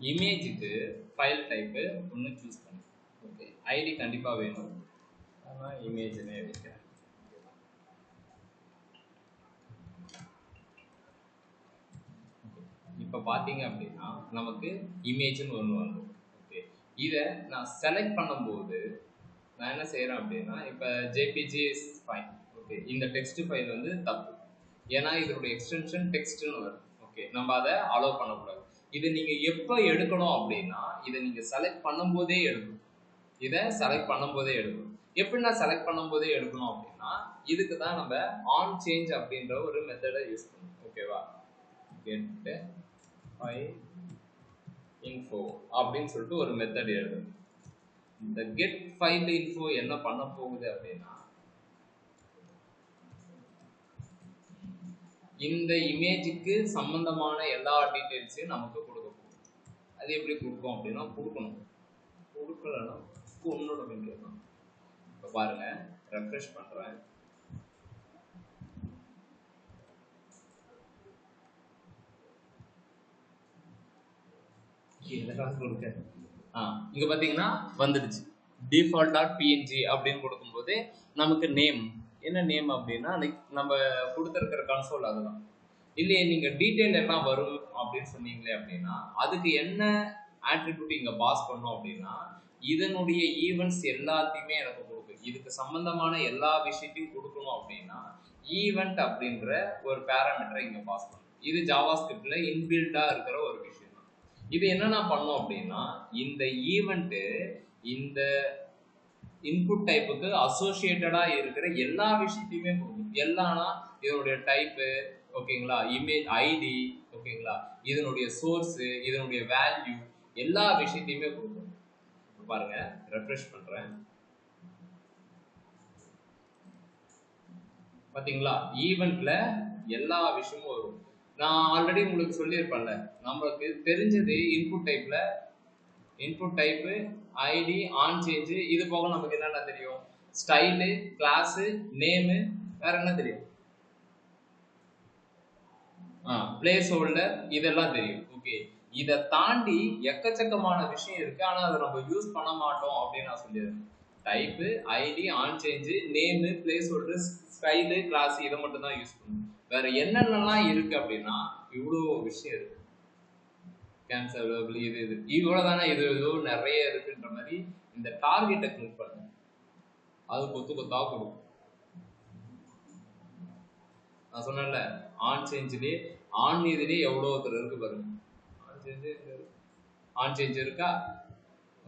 இமேஜுக்கு file type ஒன்று choose பண்ணு. Okay, ID கண்டிப்பாக வேணும். ஆனால் இமேஜ்னே வைக்கிறேன். இப்போ பார்த்தீங்க அப்படின்னா நமக்கு இமேஜ்னு ஒன்று வரும். ஓகே, இதை நான் செலக்ட் பண்ணும்போது நான் என்ன செய்கிறேன் அப்படின்னா, இப்போ ஜேபிஜி இஸ் ஃபைன். ஓகே, இந்த டெக்ஸ்ட் ஃபைல் வந்து தப்பு, ஏன்னா இதனுடைய எக்ஸ்டென்ஷன் டெக்ஸ்ட்னு வரும். ஓகே, நம்ம அதை அலோவ் பண்ணக்கூடாது. இது நீங்கள் எப்போ எடுக்கணும் அப்படின்னா, இதை நீங்கள் செலக்ட் பண்ணும்போதே எடுக்கணும். இதை செலக்ட் பண்ணும்போதே எடுக்கணும். எப்படி நான் செலக்ட் பண்ணும்போதே எடுக்கணும் அப்படின்னா, இதுக்கு தான் நம்ம ஆன் சேஞ்ச் அப்படின்ற ஒரு மெத்தடை யூஸ் பண்ணணும். ஓகேவா, கெட் ஃபைல் இன்ஃபோ அப்படின்னு சொல்லிட்டு ஒரு மெத்தட் எழுதணும். இந்த கெட் ஃபைல் இன்ஃபோ என்ன பண்ண போகுது அப்படின்னா, இந்த இமேஜுக்கு சம்பந்தமான எல்லா டீட்டெயில்ஸையும் நமக்கு கொடுக்க போகுது. அது எப்படி கொடுக்கும் அப்படின்னா, கொடுக்கலன்னா உன்னோட வேண்டியதான். இப்போ பாருங்க, ரெஃப்ரெஷ் பண்றேன். இங்க பாத்தீங்கன்னா வந்துடுச்சு default.png அப்படின்னு கொடுக்கும்போது நமக்கு நேம் என்ன நேம் அப்படின்னா நம்ம கொடுத்துருக்கிற கன்சோல் அதுதான். இல்லையே நீங்க டீட்டெயில் எல்லாம் வரும் அப்படின்னு சொன்னீங்களே அப்படின்னா, அதுக்கு என்ன ஆட்ரிபியூட் இங்க பாஸ் பண்ணோம் அப்படின்னா, இதனுடைய ஈவெண்ட்ஸ் எல்லாத்தையுமே எனக்கு கொடுக்கும். இதுக்கு சம்பந்தமான எல்லா விஷயத்தையும் கொடுக்கணும் அப்படின்னா ஈவெண்ட் அப்படின்ற ஒரு பேராமீட்டரை இங்க பாஸ் பண்ணணும். இது ஜாவாஸ்கிரிப்ட்ல இன்பில்டா இருக்கிற ஒரு விஷயம். இது என்னென்ன பண்ணோம் அப்படின்னா, இந்த ஈவெண்ட்டு இந்த இன்புட் டைப்புக்கு அசோசியேட்டடா இருக்கிற எல்லா விஷயத்தையுமே கொடுக்கும். எல்லாம்னா இதனுடைய டைப்பு, ஓகேங்களா, இமேஜ் ஐடி, ஓகேங்களா, இதனுடைய சோர்ஸ், இதனுடைய வேல்யூ, எல்லா விஷயத்தையுமே கொடுக்கும். பாருங்க, ரெஃப்ரெஷ் பண்றேன். பாத்தீங்களா, ஈவெண்ட்ல எல்லா விஷயமும் வரும். நான் ஆல்ரெடி உங்களுக்கு சொல்லியிருப்பேன்ல, நம்மளுக்கு தெரிஞ்சது இன்புட் டைப்ல input type, ID, on change, இது போக நமக்கு என்னென்ன தெரியும், ஸ்டைலு, கிளாஸு, நேமு, வேற என்ன தெரியும், பிளேஸ் ஹோல்டர், இதெல்லாம் தெரியும். ஓகே, இதை தாண்டி எக்கச்சக்கமான விஷயம் இருக்கு, ஆனா அதை நம்ம யூஸ் பண்ண மாட்டோம் அப்படின்னு நான் சொல்லிடுறேன். Type, ID, on change, name, placeholder, style, class, இதை மட்டும் தான் யூஸ் பண்ணும். வேற என்னென்னலாம் இருக்கு அப்படின்னா இவ்வளோ விஷயம் இருக்கு. கேன்சலபிள், இது இவ்வளவுதானே, இது ஏதோ நிறைய இருக்குன்ற மாதிரி இந்த டார்கெட்டை கிளிக் பண்ணுங்க. அது கொத்து கொத்தா கொடுக்கும். நான் சொன்னேன்ல, ஆன் சேஞ்சிலே ஆன் இதுலேயே எவ்வளோ இருக்கு பாருங்க. ஆன் சேஞ்ச் இருக்கா,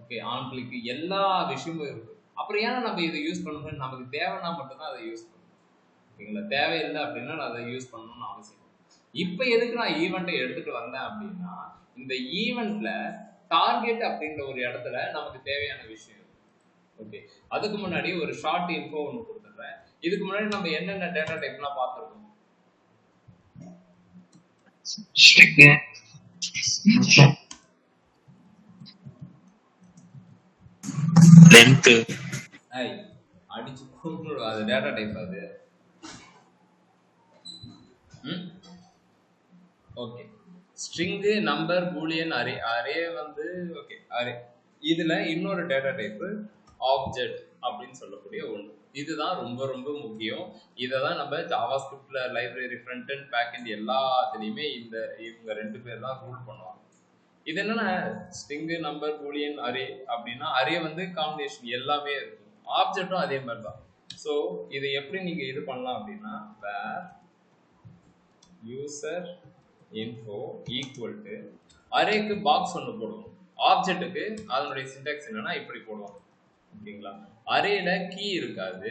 ஓகே, ஆன் கிளிக், எல்லா விஷயமும் இருக்கு. அப்புறம் ஏன்னா நம்ம இதை யூஸ் பண்ணணும், நமக்கு தேவைன்னா மட்டும்தான் அதை யூஸ் பண்ணணும். ஓகேங்களா, தேவையில்லை அப்படின்னா நான் அதை யூஸ் பண்ணணும்னு அவசியம். இப்போ எதுக்கு நான் ஈவெண்ட்டை எடுத்துட்டு வந்தேன் அப்படின்னா, இந்த ஈவெண்ட்ல டார்கெட் அப்படின்ற ஒரு இடத்துல நமக்கு தேவையான விஷயம். ஓகே, அதுக்கு முன்னாடி ஒரு ஷார்ட் இன்ஃபோ ஒன்று கொடுத்துட்றேன். இதுக்கு முன்னாடி நம்ம என்னென்ன டேட்டா டைப்லாம் பார்த்துருக்கோம். லென்த் அடிச்சு அது டேட்டா டைப் அது. Okay, string, number, boolean, array. Array வந்து ஓகே, அரே. இதுல இன்னொரு டேட்டா டைப்பு ஆப்ஜெக்ட் அப்படின்னு சொல்லக்கூடிய ஒன்று. இதுதான் ரொம்ப ரொம்ப முக்கியம். இதை தான் நம்ம ஜாவாஸ்கிரிப்ட்ல library, front and back and எல்லாத்துலேயுமே இவங்க ரெண்டு பேர் தான் ரூல் பண்ணுவாங்க. இது என்னன்னா, ஸ்ட்ரிங், நம்பர், பூலியன், அரே அப்படின்னா அரே வந்து காம்பினேஷன் எல்லாமே இருக்கும். ஆப்ஜெக்டும் அதே மாதிரி தான். ஸோ இதை எப்படி நீங்க இது பண்ணலாம் அப்படின்னா, where user info equal to அரேக்கு பாக்ஸ் ஒன்று போடுவோம். ஆப்ஜெக்ட்டுக்கு அதனுடைய சின்டாக்ஸ் என்னன்னா இப்படி போடுவோம். ஓகேங்களா, அரேல கீ இருக்காது,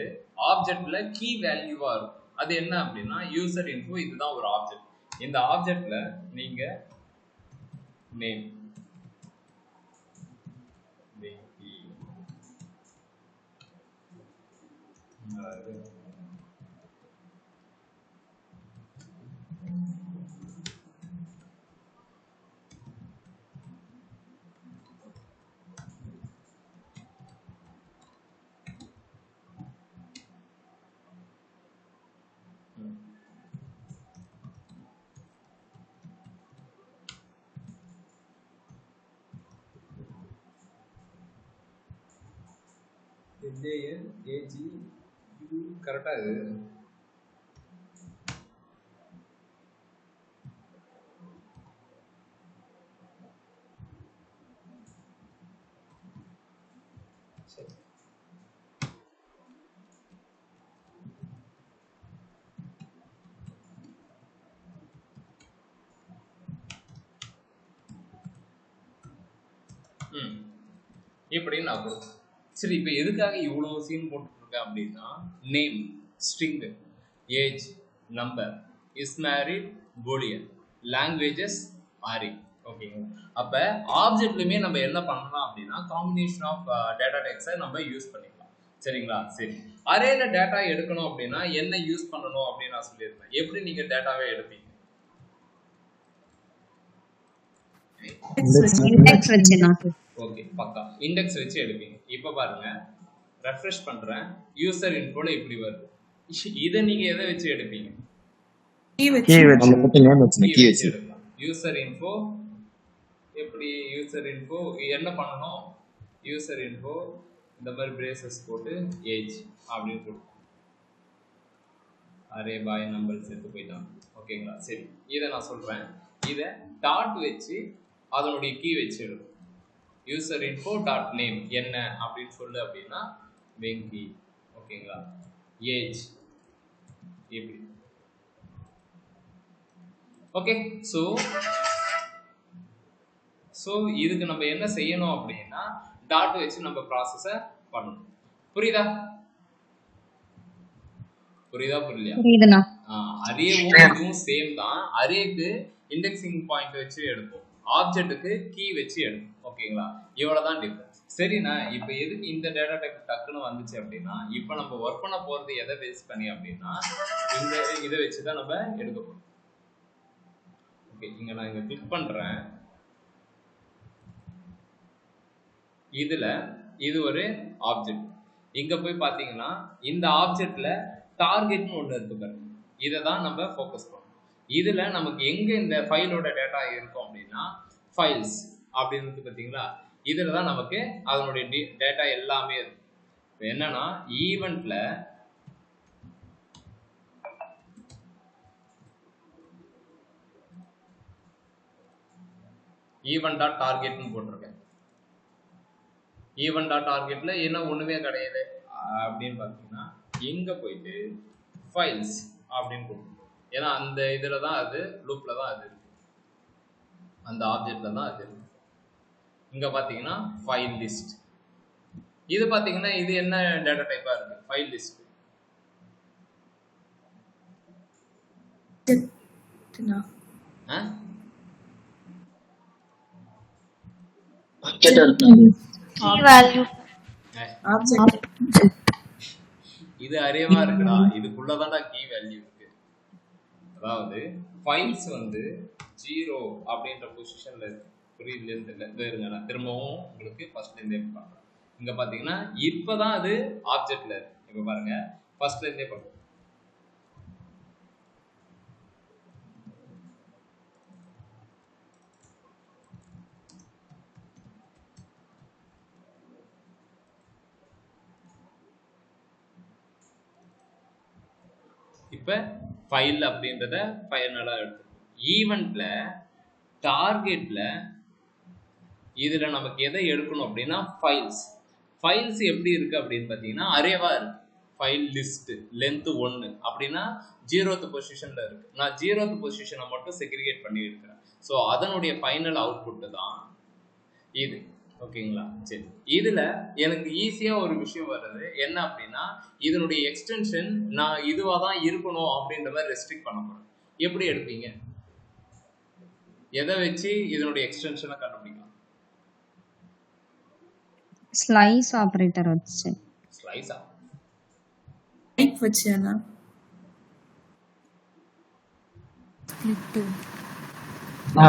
ஆப்ஜெக்ட்ல கீ வேல்யூவா இருக்கும். அது என்ன அப்படின்னா யூசர் இன்ஃபோ, இதுதான் ஒரு ஆப்ஜெக்ட். இந்த ஆப்ஜெக்ட்ல நீங்க நேம், LAN AG இது கரெக்டா இது சரி இப்படின்னு நான் கொடுத்தேன். சரி இப்போ எதுக்காக இவ்வளோ சீன் போட்டுருக்கேன் அப்படின்னா name string age number is married boolean languages array ஓகேங்களா. அப்போ ஆப்ஜெக்ட்லையுமே நம்ம என்ன பண்ணலாம் அப்படின்னா காம்பினேஷன் ஆஃப் டேட்டா டைப்ஸை நம்ம யூஸ் பண்ணிக்கலாம். சரிங்களா. சரி அரேல டேட்டா எடுக்கணும் அப்படின்னா என்ன யூஸ் பண்ணணும் அப்படின்னு நான் சொல்லியிருப்பேன். எப்படி நீங்கள் டேட்டாவே எடுப்பீங்க? ஓகே பக்கா இண்டெக்ஸ் வச்சு எடுப்பீங்க. இப்போ பாருங்க ரெஃப்ரெஷ் பண்றேன் யூசர் இன்ஃபோல இப்படி வருது. இதை நீங்க எதை வச்சு எடுப்பீங்க? யூசர் இன்ஃபோ எப்படி யூசர் இன்ஃபோ என்ன பண்ணணும்? யூசர் இன்ஃபோ இந்த மாதிரி பிரேசஸ் போட்டு ஏஜ் அப்படின்னு போட்டு அரே பாய் நம்பர் சேர்த்து போயிட்டான். ஓகேங்களா. சரி இதை நான் சொல்றேன். இதை டாட் வச்சு அதனுடைய கீ வச்சு எடுக்கும். யூசர் இன்ஃபோ டாட் நேம் என்ன அப்படின்னு சொல்லு அப்படின்னா வெங்கி. ஓகேங்களா. ஏஜ் இப்படி. ஓகே ஸோ இதுக்கு நம்ம என்ன செய்யணும் அப்படின்னா டாட் வச்சு நம்ம ப்ராசஸை பண்ணணும். புரியுதா புரியலையா? அரேவும் இதுவும் சேம் தான். அரேக்கு இண்டெக்ஸிங் பாயிண்ட் வச்சு எடுப்போம், ஆப்ஜெக்ட்டுக்கு கீ வச்சு எடுப்போம். ஓகேங்களா. இவ்வளவுதான் டிஃபரன்ஸ். சரிண்ணா இப்போ எதுக்கு இந்த டேட்டா டைப் டக்குன்னு வந்துச்சு அப்படின்னா இப்போ நம்ம ஒர்க் பண்ண போறது எதை பேஸ் பண்ணி அப்படின்னா இந்த இதை வச்சு தான் நம்ம எடுக்க போறோம். ஓகே இங்க நான் இங்க கிளிக் பண்றேன். இதுல இது ஒரு ஆப்ஜெக்ட். இங்க போய் பாத்தீங்கன்னா இந்த ஆப்ஜெக்ட்ல டார்கெட்னு ஒன்று இருக்கு பாருங்க. இதை தான் நம்ம ஃபோக்கஸ் பண்ணணும். இதுல நமக்கு எங்க இந்த ஃபைலோட டேட்டா இருக்கும் அப்படின்னா ஃபைல்ஸ் அப்படின்னு பார்த்தீங்களா. இதுல தான் நமக்கு அதனுடைய டேட்டா எல்லாமே இருக்கு. என்னன்னா ஈவெண்ட்ல ஈவெண்ட் டாட் டார்கெட்னு போட்டிருக்கேன். ஈவெண்ட் டாட் டார்கெட்ல என்ன ஒண்ணுமே கிடையாது அப்படின்னு பார்த்தீங்கன்னா எங்க போயிட்டு ஃபைல்ஸ் அப்படின்னு போட்டு, ஏன்னா அந்த இதுல தான் அது லூப்ல தான் அது இருக்கு, அந்த ஆப்ஜெக்ட்ல தான் அது இருக்கு. இங்க பாத்தீங்கன்னா ஃபைல் லிஸ்ட். இது பாத்தீங்கன்னா இது என்ன டேட்டா டைப்பா இருக்கு? File list. இது அறியமா இருக்குடா. இதுக்குள்ளதான்டா கீ வேல்யூ இருக்கு. அதாவது ஃபைல்ஸ் வந்து 0 அப்படின்ற பொசிஷன்ல இருக்கு. புரியுதுன்னு இருங்க, நான் திரும்பவும் உங்களுக்கு ஃபர்ஸ்ட்ல இருந்தே பார்க்கலாம். இங்க பாத்தீங்கன்னா இப்பதான் அது ஆப்ஜெக்ட்ல இருக்கு. இப்ப பாருங்க ஃபர்ஸ்ட்ல இருந்தே பார்க்கலாம். இப்ப ஃபைல் அப்படின்றத ஃபைனலா எடுத்து ஈவெண்ட்ல டார்கெட்ல இதுல நமக்கு எதை எடுக்கணும் அப்படின்னா ஃபைல்ஸ். ஃபைல்ஸ் எப்படி இருக்கு அப்படின்னு பார்த்தீங்கன்னா அரேவா இருக்கு. ஃபைல் லிஸ்ட் லென்த் 1 அப்படின்னா 0th பொசிஷன்ல இருக்கு. நான் 0th பொசிஷனை மட்டும் செக்ரிகேட் பண்ணி இருக்கிறேன். ஸோ அதனுடைய ஃபைனல் அவுட்புட் தான் இது. ஓகேங்களா. சரி இதுல எனக்கு ஈஸியா ஒரு விஷயம் வருது என்ன அப்படின்னா இதனுடைய எக்ஸ்டென்ஷன் நான் இதுவா தான் இருக்கணும் அப்படின்ற மாதிரி ரெஸ்ட்ரிக்ட் பண்ண போறேன். எப்படி எடுப்பீங்க? எதை வச்சு இதனுடைய எக்ஸ்டென்ஷனை கண்டுபிடிக்கலாம்? ஸ்லைஸ் ஆபரேட்டர் வச்சு. ஸ்லைஸா டைப் வச்சேனா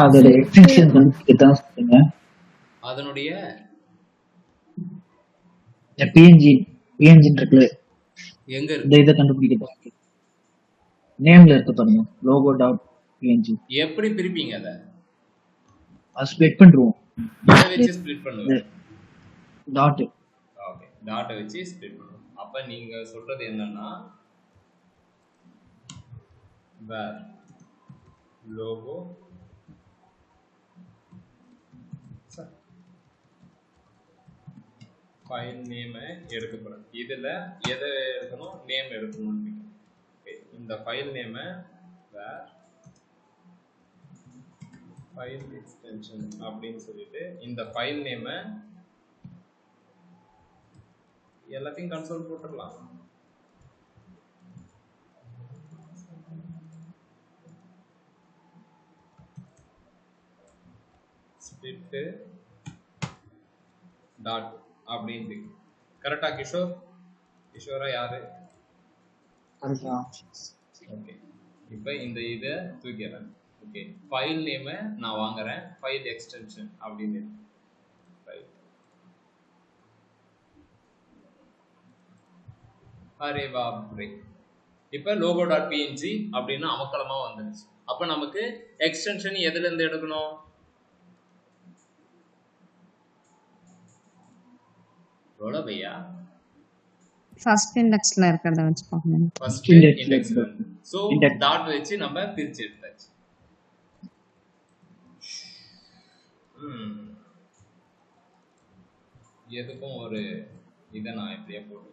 அதோட எக்ஸ்டென்ஷன் கண்டுபிடிக்கதான் சொல்லுங்க. அதனுடைய PNG இருக்குல்ல, எங்க இந்த இருக்கு? இதை கண்டுபிடிக்கதான் நேம்ல இருக்கு பாருங்க, logo டாட் png. எப்படி பிரிப்பீங்க? அதை ஸ்ப்ளிட் பண்றோம். எதை வச்சு ஸ்ப்ளிட் பண்ணுவீங்க? டாட். ஓகே டாட்டை வச்சு ஸ்ப்ளிட் பண்ணும். அப்போ நீங்கள் சொல்கிறது என்னன்னா வேர் லோகோ ஃபைல் நேமை எடுக்க போகிறேன். இதில் எதை எடுக்கணும்? நேம் எடுக்கணும். இந்த ஃபைல் நேமை வேர் ஃபைல் எக்ஸ்டென்ஷன் அப்படின்னு சொல்லிட்டு இந்த ஃபைல் நேமை எல்லாத்தையும் கன்சோல் போட்டுடலாம். ஸ்பிளிட் டாட் அப்படின்னு கரெக்டா கிஷோர்? கிஷோரா யாரு? ஓகே, இப்போ இந்த இதை தூக்கிறேன். ஓகே, ஃபைல் நேமை நான் வாங்குறேன், ஃபைல் எக்ஸ்டென்ஷன் அப்படின்னு. அரே பாப்ரே, இப்போ லோகோ டாட் பிஎன்ஜி அப்படின்னு அமக்கலமா வந்துருச்சு. அப்போ நமக்கு எக்ஸ்டென்ஷன் எதுல இருந்து எடுக்கணும்? எவ்வளோ பையா? ஃபர்ஸ்ட் இண்டெக்ஸ்ல இருக்கிறத வச்சு பார்க்கணும். ஃபர்ஸ்ட் இண்டெக்ஸ்ல. சோ டாட் வச்சு நம்ம பிரிச்சு எடுத்தாச்சு. எதுக்கும் ஒரு இதை நான் இப்படியே போடுவேன்.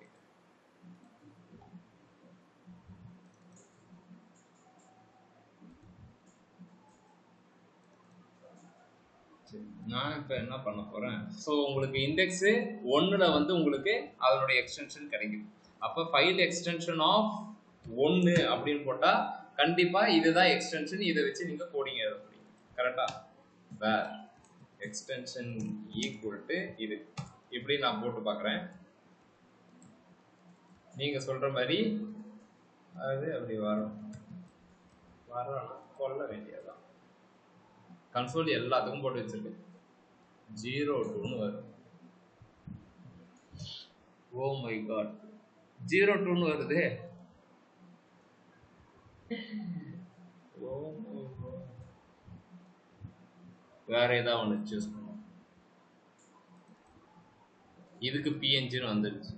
நான் இப்போ என்ன பண்ண போறேன்? ஸோ உங்களுக்கு இண்டெக்ஸ் 1ல வந்து உங்களுக்கு அதனுடைய எக்ஸ்டென்ஷன் கிடைக்கும். அப்போ ஃபைல் எக்ஸ்டென்ஷன் ஆஃப் 1 அப்படின்னு போட்டால் கண்டிப்பாக இதுதான் எக்ஸ்டென்ஷன். இதை வச்சு நீங்கள் கோடிங் எழுத முடியும். கரெக்டா? வேர் எக்ஸ்டென்ஷன் ஈக்குவல் டு இது இப்படி நான் போட்டு பார்க்குறேன். நீங்கள் சொல்கிற மாதிரி அது அப்படி வரும். கொல்ல வேண்டியதுதான். கன்சோல் எல்லாத்துக்கும் போட்டு வச்சிருக்கு. 02 வரும். ஓ மை காட், 02 வருது. வேற ஏதாவது ஒன்று சூஸ் பண்ணுவோம். இதுக்கு பிஎன்ஜின்னு வந்துடுச்சு.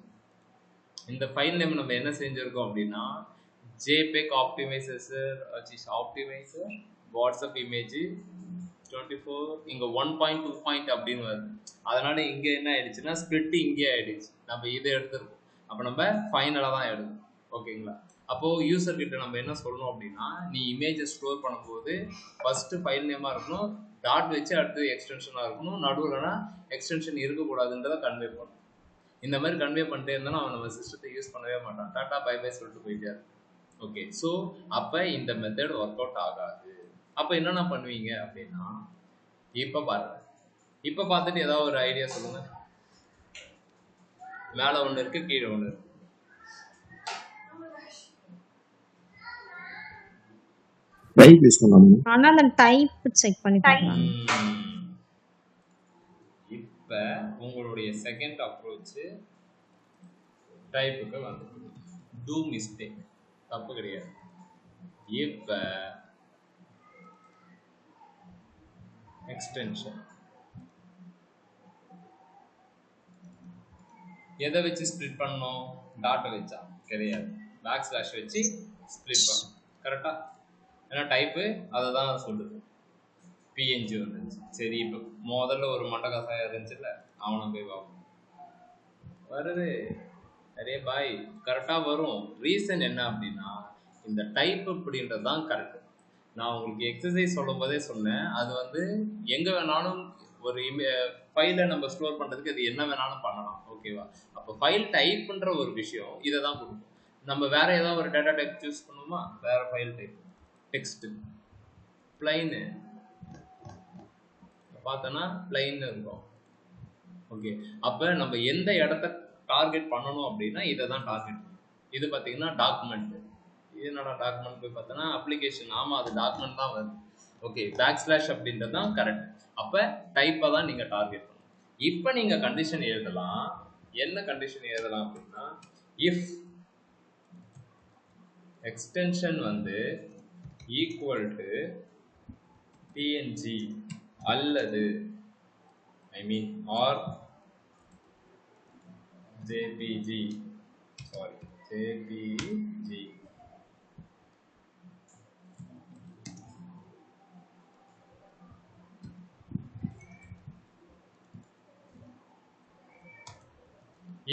இந்த ஃபைல் நேம் நம்ம என்ன செஞ்சிருக்கோம் அப்படின்னா JPEG ஆப்டிமைசர் வாட்ஸ்அப் இமேஜ் 24 இங்க 1.2 அப்படின்னு வருது. அதனால இங்க என்ன ஆயிடுச்சுன்னா ஸ்பிளிட் இங்கே ஆயிடுச்சு. நம்ம இதை எடுத்துருக்கோம். அப்போ நம்ம ஃபைனலாக தான் எடுக்கணும். ஓகேங்களா? அப்போ யூசர் கிட்ட நம்ம என்ன சொல்லணும் அப்படின்னா, நீ இமேஜை ஸ்டோர் பண்ணும்போது ஃபர்ஸ்ட் ஃபைல் நேமா இருக்கணும், டாட் வச்சு அடுத்து எக்ஸ்டென்ஷனாக இருக்கணும், நடுவுலனா எக்ஸ்டென்ஷன் இருக்கக்கூடாதுன்றதை கன்வே பண்ணணும். இந்த மாதிரி கன்வே பண்ணிட்டே இருந்தாலும் அவன் நம்ம சிஸ்டத்தை யூஸ் பண்ணவே மாட்டான். டாட்டா பை பை சொல்லிட்டு போயிட்டே இருக்கும். ஓகே, ஸோ அப்போ இந்த மெத்தட் ஒர்க் அவுட் ஆகாது. அப்போ என்னென்ன பண்ணுவீங்க அப்படின்னா, இப்போ பாருங்க, இப்போ பார்த்துட்டு ஏதாவது ஒரு ஐடியா சொல்லுங்க. மேலே ஒன்று இருக்கு, கீழே ஒன்று இருக்கு. ஆனா அந்த டைப் செக் பண்ணி பார்க்கலாம். இப்போ உங்களுடைய செகண்ட் அப்ரோச் டைப்புக்கு வந்து டூ மிஸ்டேக், தப்பு கிடையாது. இப்போ எக்ஸ்டென்ஷன் எதை வச்சு ஸ்ப்ளிட் பண்ணணும்? டாட்டை வச்சா கிடையாது, பேக் ஸ்லாஷ் வச்சு ஸ்ப்ளிட் பண்ணணும். கரெக்டா? ஏன்னா டைப்பு அதை தான் சொல்லுது. பிஎன்ஜி வந்துருச்சு. சரி, இப்போ முதல்ல ஒரு மண்டகாசாயம் இருந்துச்சுல்ல, அவனை போய் பார்ப்போம். வருது நிறைய பாய், கரெக்டாக வரும். ரீசன் என்ன அப்படின்னா, இந்த டைப் அப்படின்றது தான் கரெக்ட். நான் உங்களுக்கு எக்ஸசைஸ் சொல்லும் போதே சொன்னேன், அது வந்து எங்கே வேணாலும் ஒரு ஃபைலை நம்ம ஸ்டோர் பண்ணுறதுக்கு அது என்ன வேணாலும் பண்ணலாம். ஓகேவா? அப்போ ஃபைல் டைப்புன்ற ஒரு விஷயம் இதை தான் கொடுக்கும். நம்ம வேற ஏதாவது ஒரு டேட்டா டைப் சூஸ் பண்ணுவோமா? வேற ஃபைல் டைப் டெக்ஸ்ட் பிளைனு பார்த்தோன்னா பிளைன் இருக்கும். ஓகே, அப்போ நம்ம எந்த இடத்த டார்கெட் பண்ணணும் அப்படின்னா இதை தான் டார்கெட் பண்ணணும். இது பார்த்தீங்கன்னா டாக்குமெண்ட். இது என்னடா டாக்குமெண்ட் போய் பார்த்தோன்னா அப்ளிகேஷன். ஆமாம், அது டாக்குமெண்ட் தான் வருது. ஓகே, பேக் ஸ்லாஷ் அப்படின்றது தான் கரெக்ட். அப்போ டைப்பை தான் நீங்கள் டார்கெட் பண்ணணும். இப்போ நீங்கள் கண்டிஷன் எழுதலாம். என்ன கண்டிஷன் எழுதலாம் அப்படின்னா, இஃப் எக்ஸ்டென்ஷன் வந்து ஈக்குவல் டு பிஎன்ஜி அல்லது ஆர் jpg sorry jpg.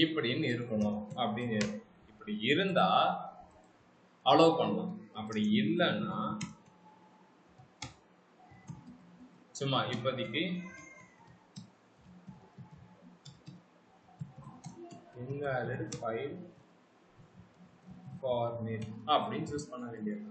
இப்படின்னு இருக்கணும் அப்படின்னு இப்படி இருந்தா அலோவ் பண்ணலாம். அப்படி இல்லைன்னா சும்மா இப்போதைக்கு invalid file format அப்படின்னு சூஸ் பண்ண வேண்டியது.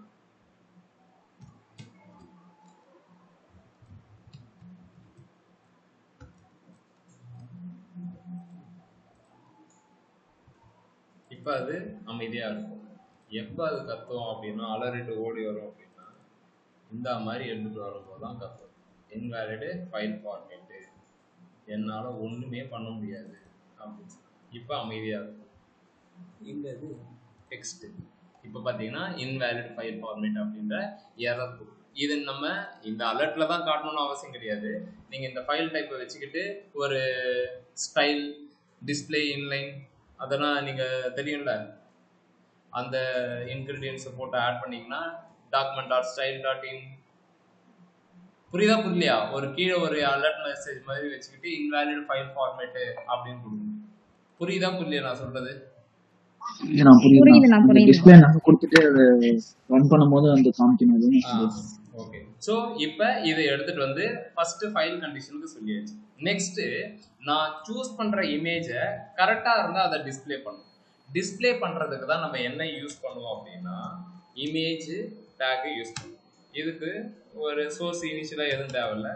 இப்போ அது அமைதியா இருக்கும். எப்போ அது கத்தும் அப்படின்னா அலறிட்டு ஓடி வரும் அப்படின்னா இந்த மாதிரி எடுத்துட்டு வரும்போது தான் கத்தும். இன்வேலிடு ஃபைல் ஃபார்மேட்டு, என்னால் ஒன்றுமே பண்ண முடியாது அப்படின்னு சொல்லி இப்போ அமைதியாக இருக்கும். இந்த இது டெக்ஸ்ட் இப்போ பார்த்தீங்கன்னா இன்வேலிட் ஃபைல் ஃபார்மேட் அப்படின்ற எரர் இருக்கும். இது நம்ம இந்த அலர்ட்டில் தான் காட்டணும்னு அவசியம் கிடையாது. நீங்கள் இந்த ஃபைல் டைப்பை வச்சுக்கிட்டு ஒரு ஸ்டைல், டிஸ்பிளே, இன்லைன் அதெல்லாம் நீங்கள் தெரியும்ல, அந்த இன்க்ரீடியன்ஸை போட்டு ஆட் பண்ணிங்கன்னா document.style.in புரியுதா புரியலையா? ஒரு கீழே ஒரு அலர்ட் மெசேஜ் மாதிரி வச்சுக்கிட்டு இன்வேலிட் ஃபைல் ஃபார்மேட்டு அப்படின்னு கொடுக்கணும். புரியுதா புரியலையா நான் சொல்றது? டிஸ்ப்ளே நம்ம கொடுத்துட்டு அதை ரன் பண்ணும்போது அந்த காமிக்கணும். ஓகே, ஸோ இப்போ இதை எடுத்துட்டு வந்து ஃபர்ஸ்ட் ஃபைல் கண்டிஷனுக்கு சொல்லியாச்சு. நெக்ஸ்ட் நான் சூஸ் பண்ற இமேஜை கரெக்டா இருந்தால் அதை டிஸ்பிளே பண்ணும். டிஸ்பிளே பண்றதுக்கு தான் நம்ம என்ன யூஸ் பண்ணுவோம் அப்படின்னா இமேஜ் டேக் யூஸ் பண்ணுவோம். இதுக்கு ஒரு சோர்ஸ் இனிஷியலாக எதுவும் தேவையில்லை.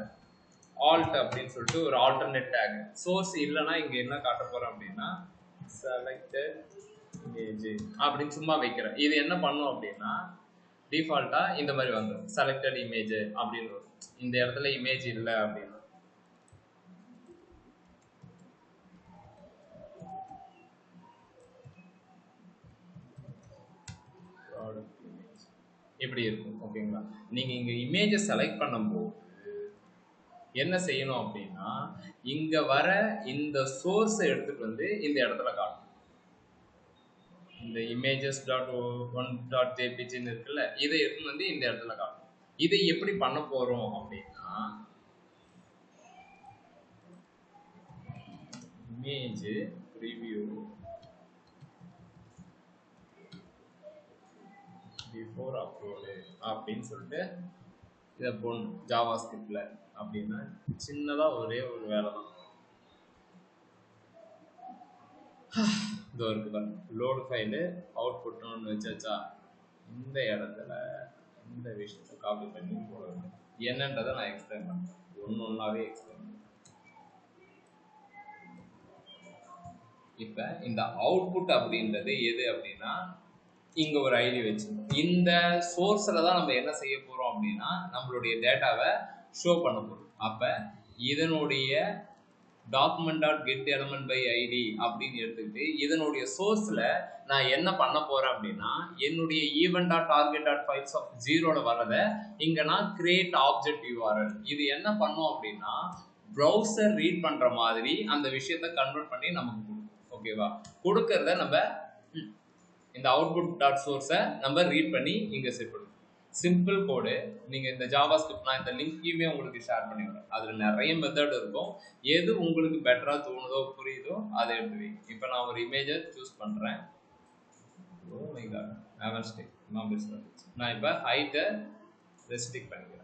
ஆல்ட் அப்படின்னு சொல்லிட்டு ஒரு ஆல்டர்னேட் டேக். சோர்ஸ் இல்லைன்னா இங்கே என்ன காட்ட போகிறோம் அப்படின்னா செலக்டட் இமேஜ் அப்படின்னு சும்மா வைக்கிறேன். இது என்ன பண்ணும் அப்படின்னா டிஃபால்ட்டாக இந்த மாதிரி வந்துடும், செலக்டட் இமேஜ் அப்படின்னு வரும். இந்த இடத்துல இமேஜ் இல்லை அப்படின்னா இப்படி இருக்கும். ஓகேங்களா? நீங்கள் இங்கே இமேஜை செலக்ட் பண்ணும்போது என்ன செய்யணும் அப்படின்னா இங்கே வர இந்த சோர்ஸை எடுத்துகிட்டு வந்து இந்த இடத்துல காட்டணும். இந்த images.1.jpgன்னு இருக்குல்ல, இதை எடுத்து வந்து இந்த இடத்துல காட்டும். இதை எப்படி பண்ண போறோம் அப்படின்னா இமேஜ் preview before upload அப்படின்னு சொல்லிட்டு இதை போடணும் ஜாவா ஸ்கிரிப்ட்ல. அப்படின்னா சின்னதா ஒரே ஒரு வேலை தான். இதோ இருக்கு பாருங்க, லோடு ஃபைலு அவுட்புட்னு ஒன்று வச்சாச்சா, இந்த இடத்துல இந்த விஷயத்தை காப்பி பண்ணி போடணும். என்னன்றதை நான் எக்ஸ்பிளைன் பண்ணுறேன், ஒன்றாவே எக்ஸ்பிளைன் பண்ணுறேன். இப்போ இந்த அவுட்புட் அப்படின்றது எது அப்படின்னா இங்கே ஒரு ஐடி வச்சுக்கணும். இந்த சோர்ஸில் தான் நம்ம என்ன செய்ய போகிறோம் அப்படின்னா நம்மளுடைய டேட்டாவை ஷோ பண்ண போகிறோம். அப்போ இதனுடைய document.getElementById அப்படின்னு எடுத்துக்கிட்டு இதனுடைய சோர்ஸில் நான் என்ன பண்ண போகிறேன் அப்படின்னா என்னுடைய event.target.files of 0ல வரதை இங்கே நான் create object URL. இது என்ன பண்ணோம் அப்படின்னா ப்ரௌசர் ரீட் பண்ணுற மாதிரி அந்த விஷயத்தை கன்வெர்ட் பண்ணி நமக்கு கொடுக்கும். ஓகேவா? கொடுக்கறத நம்ம இந்த output.source நம்ம ரீட் பண்ணி இங்கே செட் பண்ணுவோம். சிம்பிள் கோடு. நீங்கள் இந்த ஜாவா ஸ்கிரிப்ட் நான் இந்த லிங்கையுமே உங்களுக்கு ஷேர் பண்ணிவிடுறேன். அதில் நிறைய மெத்தட் இருக்கும். எது உங்களுக்கு பெட்டராக தோணுதோ புரியுதோ அதை எடுத்துவீங்க. இப்போ நான் ஒரு இமேஜை சூஸ் பண்ணுறேன். நான் இப்போ ஹைட்டை ரெஸ்ட்ரிக்ட் பண்ணிக்கிறேன்.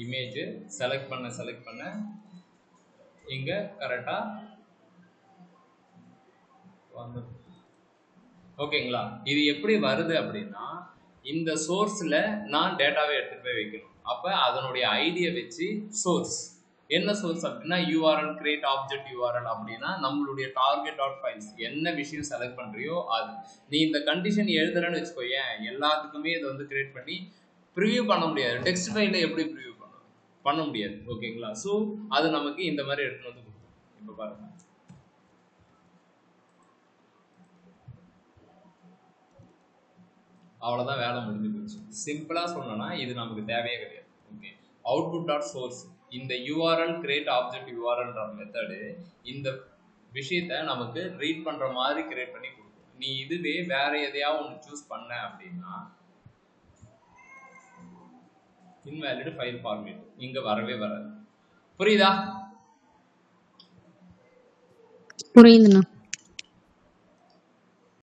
இமேஜ் செலக்ட் பண்ண இங்க கரெக்டா வந்து ஓகேங்களா? இது எப்படி வருது அப்படின்னா இந்த சோர்ஸ்ல நான் டேட்டாவை எடுத்துட்டு போய் வைக்கணும். அப்ப அதனுடைய ஐடியை வச்சு சோர்ஸ் என்ன சோர்ஸ் அப்படின்னா URL create object URL அப்படின்னா நம்மளுடைய target.files என்ன விஷயம் செலக்ட் பண்றியோ அது. நீ இந்த கண்டிஷன் எழுதுறன்னு வச்சுக்கோயேன், எல்லாத்துக்குமே இதை வந்து கிரியேட் பண்ணி ப்ரிவியூ பண்ண முடியாது. டெக்ஸ்ட் ஃபைலில் எப்படி ப்ரிவியூ பண்ண முடியாது. ஓகேங்களா? ஸோ அது நமக்கு இந்த மாதிரி எடுத்துன்னு வந்து கொடுக்கும். இப்போ பாருங்க, அவ்வளோதான், வேலை முடிஞ்சு போச்சு. சிம்பிளாக சொல்லணும்னா இது நமக்கு தேவையே கிடையாது. ஓகே, அவுட்புட் டாட் சோர்ஸ் இந்த யூஆர்எல் கிரியேட் ஆப்ஜெக்ட் யூஆர்எல்ன்ற மெத்தடு இந்த விஷயத்த நமக்கு ரீட் பண்ணுற மாதிரி கிரியேட் பண்ணி கொடுக்கும். நீ இதுவே வேற எதையாவது ஒன்று சூஸ் பண்ண அப்படின்னா இன்வேலிட் ஃபைல் ஃபார்மேட் இங்கே வரவே வராது. புரியுதா? புரியுதுண்ணா.